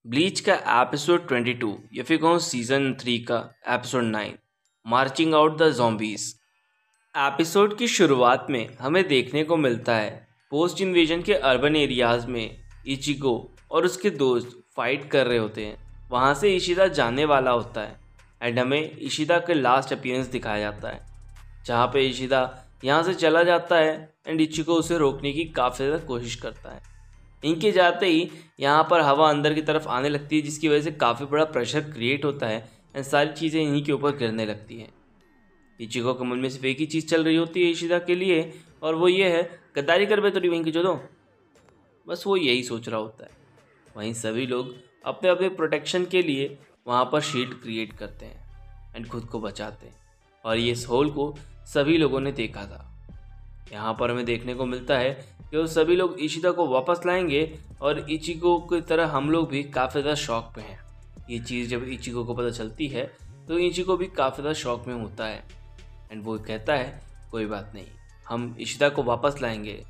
Bleach का episode 22 या फिर कहूँ सीजन 3 का episode 9 marching out the zombies। Episode की शुरुआत में हमें देखने को मिलता है पोस्ट इन्वेजन के अर्बन एरियाज में इचिगो और उसके दोस्त फाइट कर रहे होते हैं। वहाँ से इशिदा जाने वाला होता है एंड हमें इशिदा के लास्ट अपीयरेंस दिखाया जाता है, जहाँ पे इशिदा यहाँ से चला जाता है एंड इचिगो उसे रोकने की काफ़ी ज़्यादा कोशिश करता है। इनके जाते ही यहाँ पर हवा अंदर की तरफ आने लगती है, जिसकी वजह से काफ़ी बड़ा प्रेशर क्रिएट होता है एंड सारी चीज़ें इन्हीं के ऊपर गिरने लगती हैं। इचिगो के मन में सिर्फ एक ही चीज़ चल रही होती है इशिदा के लिए, और वो ये है गद्दारी कर बे तेरी वहीं की जो दो। बस वो यही सोच रहा होता है। वहीं सभी लोग अपने अपने प्रोटेक्शन के लिए वहाँ पर शील्ड क्रिएट करते हैं एंड खुद को बचाते हैं, और ये इस होल को सभी लोगों ने देखा था। यहाँ पर हमें देखने को मिलता है कि वो सभी लोग इशिदा को वापस लाएंगे, और इचिगो की तरह हम लोग भी काफ़ी ज़्यादा शॉक में हैं। ये चीज़ जब इचिगो को पता चलती है तो इचिगो भी काफ़ी ज़्यादा शॉक में होता है एंड वो कहता है कोई बात नहीं, हम इशिदा को वापस लाएंगे,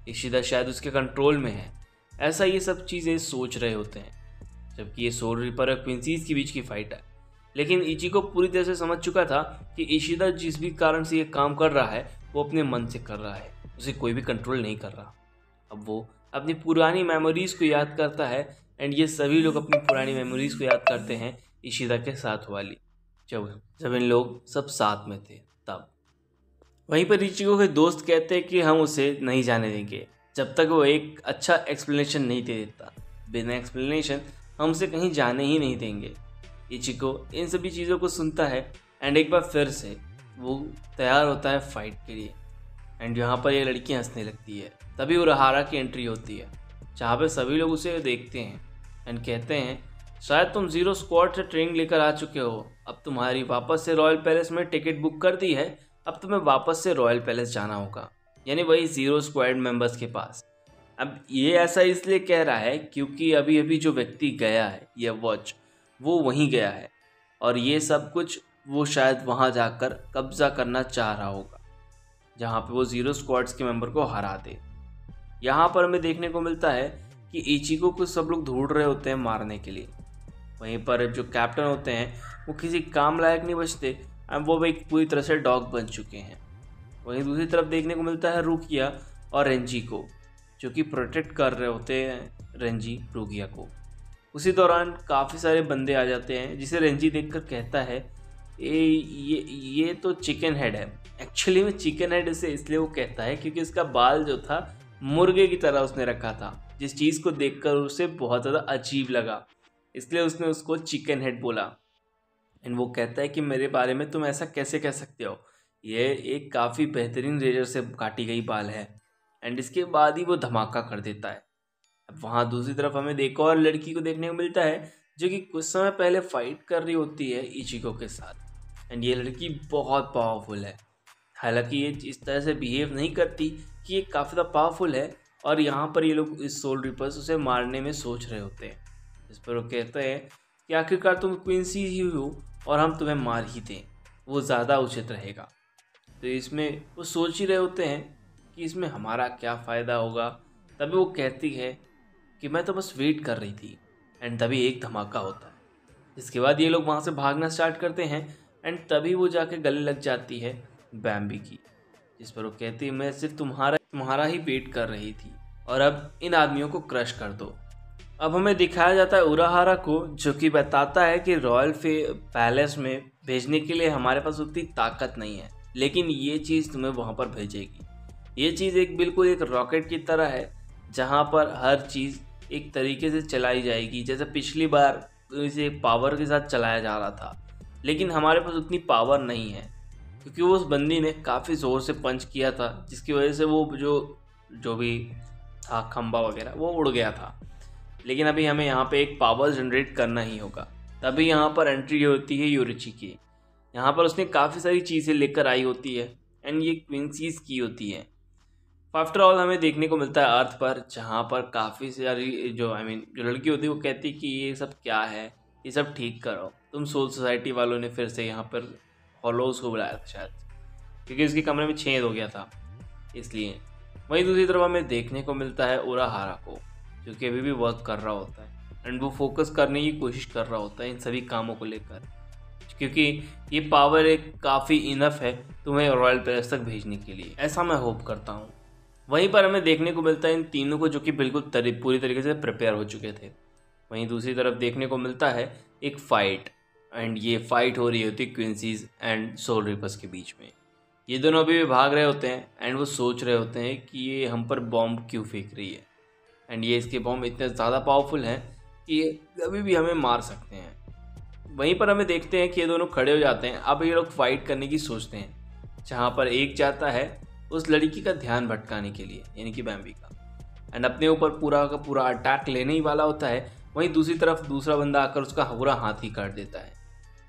इशिदा शायद उसके कंट्रोल में है। ऐसा ये सब चीज़ें सोच रहे होते हैं, जबकि ये सोल रिपर और क्विंसीज के बीच की फाइट है। लेकिन इचिगो पूरी तरह से समझ चुका था कि इशिदा जिस भी कारण से ये काम कर रहा है वो अपने मन से कर रहा है, उसे कोई भी कंट्रोल नहीं कर रहा। अब वो अपनी पुरानी मेमोरीज़ को याद करता है एंड ये सभी लोग अपनी पुरानी मेमोरीज़ को याद करते हैं इशिदा के साथ वाली, जब इन लोग सब साथ में थे तब। वहीं पर इचिगो के दोस्त कहते हैं कि हम उसे नहीं जाने देंगे जब तक वो एक अच्छा एक्सप्लेनेशन नहीं दे देता। बिना एक्सप्लेनेशन हम उसे कहीं जाने ही नहीं देंगे। इचिगो इन सभी चीज़ों को सुनता है एंड एक बार फिर से वो तैयार होता है फाइट के लिए। एंड यहाँ पर ये लड़की हंसने लगती है। तभी उराहारा की एंट्री होती है, जहाँ पे सभी लोग उसे देखते हैं एंड कहते हैं शायद तुम जीरो स्क्वाड से ट्रेनिंग लेकर आ चुके हो, अब तुम्हारी वापस से रॉयल पैलेस में टिकट बुक कर दी है, अब तुम्हें वापस से रॉयल पैलेस जाना होगा, यानी वही जीरो स्क्वाड मेंबर्स के पास। अब ये ऐसा इसलिए कह रहा है क्योंकि अभी अभी जो व्यक्ति गया है ये वॉच, वो वहीं गया है और ये सब कुछ वो शायद वहाँ जाकर कब्जा करना चाह रहा होगा, जहाँ पे वो जीरो स्क्वाड्स के मेंबर को हरा दे। यहाँ पर हमें देखने को मिलता है कि इचिगो को सब लोग ढूंढ रहे होते हैं मारने के लिए। वहीं पर जो कैप्टन होते हैं वो किसी काम लायक नहीं बचते, अब वो एक पूरी तरह से डॉग बन चुके हैं। वहीं दूसरी तरफ देखने को मिलता है रुकिया और रेंजी को, जो कि प्रोटेक्ट कर रहे होते हैं रेंजी रुकिया को। उसी दौरान काफ़ी सारे बंदे आ जाते हैं, जिसे रेंजी देखकर कहता है ये तो चिकन हेड है। एक्चुअली में चिकन हेड इसे इसलिए वो कहता है क्योंकि इसका बाल जो था मुर्गे की तरह उसने रखा था, जिस चीज़ को देखकर उसे बहुत ज़्यादा अजीब लगा, इसलिए उसने उसको चिकन हेड बोला। एंड वो कहता है कि मेरे बारे में तुम ऐसा कैसे कह सकते हो, ये एक काफ़ी बेहतरीन रेजर से काटी गई बाल है। एंड इसके बाद ही वो धमाका कर देता है। अब वहाँ दूसरी तरफ हमें एक और लड़की को देखने को मिलता है, जो कि कुछ समय पहले फाइट कर रही होती है इचिगो के साथ। एंड ये लड़की बहुत पावरफुल है, हालांकि ये इस तरह से बिहेव नहीं करती कि ये काफ़ी ज़्यादा पावरफुल है, और यहाँ पर ये लोग इस सोल रिपर्स उसे मारने में सोच रहे होते हैं। इस पर वो कहते हैं कि आखिरकार तुम क्वींसी ही हो और हम तुम्हें मार ही दें, वो ज़्यादा उचित रहेगा। तो इसमें वो सोच ही रहे होते हैं कि इसमें हमारा क्या फ़ायदा होगा। तभी वो कहती है कि मैं तो बस वेट कर रही थी। एंड तभी एक धमाका होता है, इसके बाद ये लोग वहाँ से भागना स्टार्ट करते हैं एंड तभी वो जाके गले लग जाती है बैम्बी की, जिस पर वो कहती है मैं सिर्फ तुम्हारा ही वेट कर रही थी और अब इन आदमियों को क्रश कर दो। अब हमें दिखाया जाता है उराहारा को, जो कि बताता है कि रॉयल पैलेस में भेजने के लिए हमारे पास उतनी ताकत नहीं है, लेकिन ये चीज़ तुम्हें वहाँ पर भेजेगी। ये चीज़ बिल्कुल एक रॉकेट की तरह है, जहाँ पर हर चीज़ एक तरीके से चलाई जाएगी, जैसे पिछली बार इसे पावर के साथ चलाया जा रहा था, लेकिन हमारे पास उतनी पावर नहीं है क्योंकि वो उस बंदी ने काफ़ी ज़ोर से पंच किया था, जिसकी वजह से वो जो भी था खंबा वगैरह वो उड़ गया था। लेकिन अभी हमें यहाँ पे एक पावर जनरेट करना ही होगा। तभी यहाँ पर एंट्री होती है यूरिची की। यहाँ पर उसने काफ़ी सारी चीज़ें लेकर आई होती है एंड ये क्विंसीज की होती है। आफ्टर ऑल हमें देखने को मिलता है अर्थ पर, जहाँ पर काफ़ी सारी जो लड़की होती है वो कहती है कि ये सब क्या है, ये सब ठीक करो। तुम सोल सोसाइटी वालों ने फिर से यहाँ पर हॉलोज को बुलाया था शायद, क्योंकि उसके कमरे में छेद हो गया था इसलिए। वहीं दूसरी तरफ हमें देखने को मिलता है उराहारा को, जो कि अभी भी वर्क कर रहा होता है एंड वो फोकस करने की कोशिश कर रहा होता है इन सभी कामों को लेकर, क्योंकि ये पावर एक काफ़ी इनफ है तुम्हें रॉयल पैलेस तक भेजने के लिए, ऐसा मैं होप करता हूँ। वहीं पर हमें देखने को मिलता है इन तीनों को जो कि बिल्कुल पूरी तरीके से प्रिपेयर हो चुके थे। वहीं दूसरी तरफ देखने को मिलता है एक फ़ाइट, एंड ये फाइट हो रही होती है क्विंसीज एंड सोल रिपर्स के बीच में। ये दोनों अभी भी भाग रहे होते हैं एंड वो सोच रहे होते हैं कि ये हम पर बॉम्ब क्यों फेंक रही है, एंड ये इसके बॉम्ब इतने ज़्यादा पावरफुल हैं कि ये कभी भी हमें मार सकते हैं। वहीं पर हमें देखते हैं कि ये दोनों खड़े हो जाते हैं। अब ये लोग फाइट करने की सोचते हैं, जहाँ पर एक जाता है उस लड़की का ध्यान भटकाने के लिए, यानी कि बैम्बी का, एंड अपने ऊपर पूरा का पूरा अटैक लेने ही वाला होता है। वहीं दूसरी तरफ दूसरा बंदा आकर उसका पूरा हाथ ही काट देता है।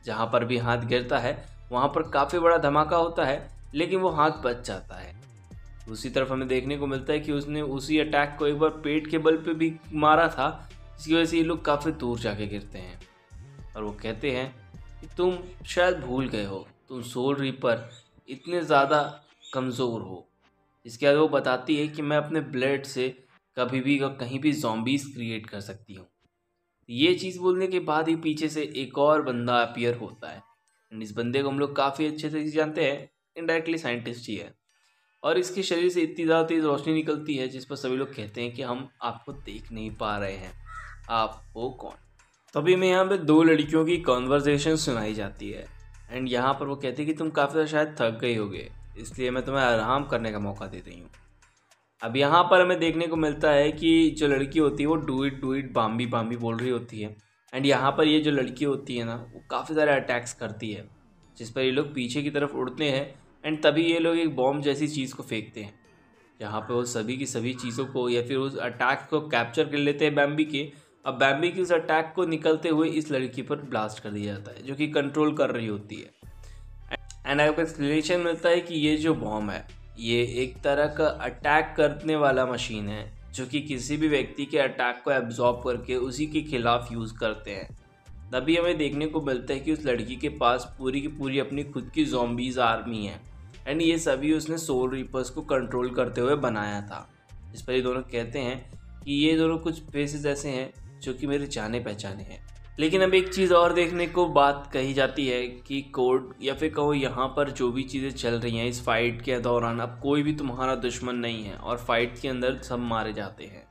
जहाँ पर भी हाथ गिरता है वहाँ पर काफ़ी बड़ा धमाका होता है, लेकिन वो हाथ बच जाता है। दूसरी तरफ हमें देखने को मिलता है कि उसने उसी अटैक को एक बार पेट के बल पे भी मारा था, जिसकी वजह से ये लोग काफ़ी दूर जाके गिरते हैं। और वो कहते हैं कि तुम शायद भूल गए हो, तुम सोल रीपर इतने ज़्यादा कमज़ोर हो। इसके बाद वो बताती है कि मैं अपने ब्लड से कभी भी कहीं भी ज़ॉम्बीज़ क्रिएट कर सकती हूँ। ये चीज़ बोलने के बाद ही पीछे से एक और बंदा अपीयर होता है, एंड इस बंदे को हम लोग काफ़ी अच्छे से जानते हैं, इनडायरेक्टली साइंटिस्ट ही है। और इसके शरीर से इतनी ज़्यादा तेज़ रोशनी निकलती है जिस पर सभी लोग कहते हैं कि हम आपको देख नहीं पा रहे हैं, आप हो कौन। तभी मैं यहाँ पे दो लड़कियों की कॉन्वर्जेशन सुनाई जाती है, एंड यहाँ पर वो कहती है कि तुम काफ़ी शायद थक गई होगे, इसलिए मैं तुम्हें आराम करने का मौका दे रही हूँ। अब यहाँ पर हमें देखने को मिलता है कि जो लड़की होती है वो डू इट बाम्बी बाम्बी बोल रही होती है, एंड यहाँ पर ये जो लड़की होती है ना वो काफ़ी सारे अटैक्स करती है, जिस पर ये लोग पीछे की तरफ उड़ते हैं, एंड तभी ये लोग एक बॉम्ब जैसी चीज़ को फेंकते हैं, जहाँ पे वो सभी की सभी चीज़ों को या फिर उस अटैक को कैप्चर कर लेते हैं बैम्बी के। अब बैम्बी की उस अटैक को निकलते हुए इस लड़की पर ब्लास्ट कर दिया जाता है, जो कि कंट्रोल कर रही होती है। एंड आपको एक्सप्लेनेशन मिलता है कि ये जो बॉम्ब है ये एक तरह का अटैक करने वाला मशीन है, जो कि किसी भी व्यक्ति के अटैक को एब्जॉर्ब करके उसी के खिलाफ यूज़ करते हैं। तभी हमें देखने को मिलता है कि उस लड़की के पास पूरी की पूरी अपनी खुद की ज़ॉम्बीज़ आर्मी है, एंड ये सभी उसने सोल रीपर्स को कंट्रोल करते हुए बनाया था। इस पर ये दोनों कहते हैं कि ये दोनों कुछ फेसेस ऐसे हैं जो कि मेरे जाने पहचाने हैं। लेकिन अब एक चीज़ और देखने को बात कही जाती है कि कोड या फिर कहो यहाँ पर जो भी चीज़ें चल रही हैं इस फाइट के दौरान, अब कोई भी तुम्हारा दुश्मन नहीं है और फाइट के अंदर सब मारे जाते हैं।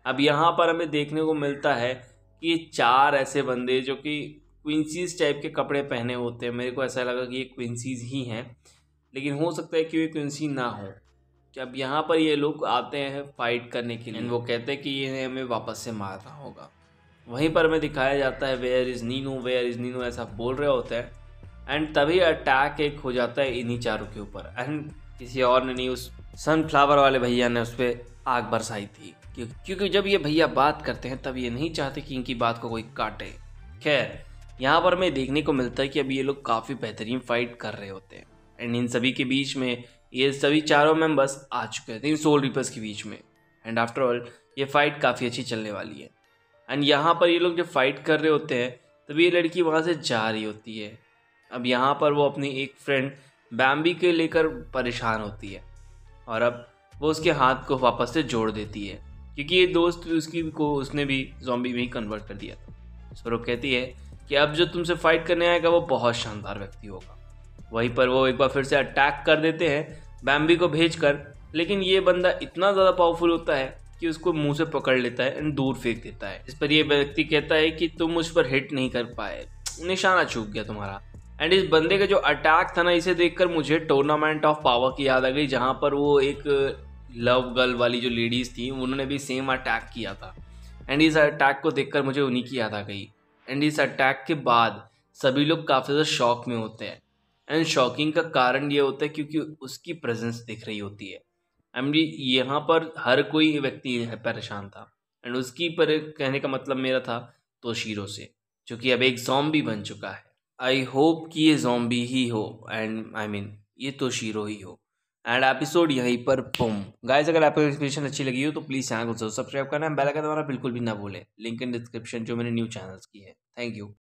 अब यहाँ पर हमें देखने को मिलता है कि ये चार ऐसे बंदे जो कि क्विंसीज टाइप के कपड़े पहने होते हैं, मेरे को ऐसा लगा कि ये क्विंसीज ही हैं, लेकिन हो सकता है कि ये क्विंसी ना हो। कि अब यहाँ पर ये लोग आते हैं फाइट करने के लिए, वो कहते हैं कि ये हमें वापस से मारना होगा। वहीं पर हमें दिखाया जाता है वेयर इज़ नीनू ऐसा बोल रहे होते हैं, एंड तभी अटैक एक हो जाता है इन्हीं चारों के ऊपर, एंड किसी और ने नहीं, उस सनफ्लावर वाले भैया ने उस पर आग बरसाई थी, क्योंकि जब ये भैया बात करते हैं तब ये नहीं चाहते कि इनकी बात को कोई काटे। खैर यहाँ पर हमें देखने को मिलता है कि अभी ये लोग काफ़ी बेहतरीन फाइट कर रहे होते हैं, एंड इन सभी के बीच में ये सभी चारों मेंबर्स आ चुके थे इन सोल रिपर्स के बीच में, एंड आफ्टर ऑल ये फाइट काफ़ी अच्छी चलने वाली है। एंड यहाँ पर ये लोग जब फाइट कर रहे होते हैं तभी ये लड़की वहाँ से जा रही होती है। अब यहाँ पर वो अपनी एक फ्रेंड बैम्बी के लेकर परेशान होती है, और अब वो उसके हाथ को वापस से जोड़ देती है, क्योंकि ये दोस्त उसने भी ज़ॉम्बी में ही कन्वर्ट कर दिया था। इस पर वो कहती है कि अब जो तुमसे फाइट करने आएगा वो बहुत शानदार व्यक्ति होगा। वहीं पर वो एक बार फिर से अटैक कर देते हैं बैम्बी को भेजकर, लेकिन ये बंदा इतना ज़्यादा पावरफुल होता है कि उसको मुंह से पकड़ लेता है एंड दूर फेंक देता है। इस पर ये व्यक्ति कहता है कि तुम मुझ पर हिट नहीं कर पाए, निशाना चूक गया तुम्हारा। एंड इस बंदे का जो अटैक था ना, इसे देखकर मुझे टूर्नामेंट ऑफ पावर की याद आ गई, जहाँ पर वो एक लव गर्ल वाली जो लेडीज़ थी उन्होंने भी सेम अटैक किया था, एंड इस अटैक को देखकर मुझे उन्हीं की याद आ गई। एंड इस अटैक के बाद सभी लोग काफ़ी ज़्यादा शॉक में होते हैं, एंड शॉकिंग का कारण ये होता है क्योंकि उसकी प्रेजेंस दिख रही होती है। यहाँ पर हर कोई व्यक्ति परेशान था, एंड उसकी पर कहने का मतलब मेरा था तोशीरो से, जो कि अब एक ज़ॉम्बी बन चुका है। आई होप कि ये ज़ॉम्बी ही हो, एंड ये तोशीरो ही हो। एंड एपिसोड यहीं पर बूम। गाइस, अगर आपको एक्सप्लेनेशन अच्छी लगी हो तो प्लीज़ चैनल को सब्सक्राइब करना, बेल आइकन दबाना बिल्कुल भी ना भूलें। लिंक इन डिस्क्रिप्शन जो मैंने न्यू चैनल्स की है। Thank you.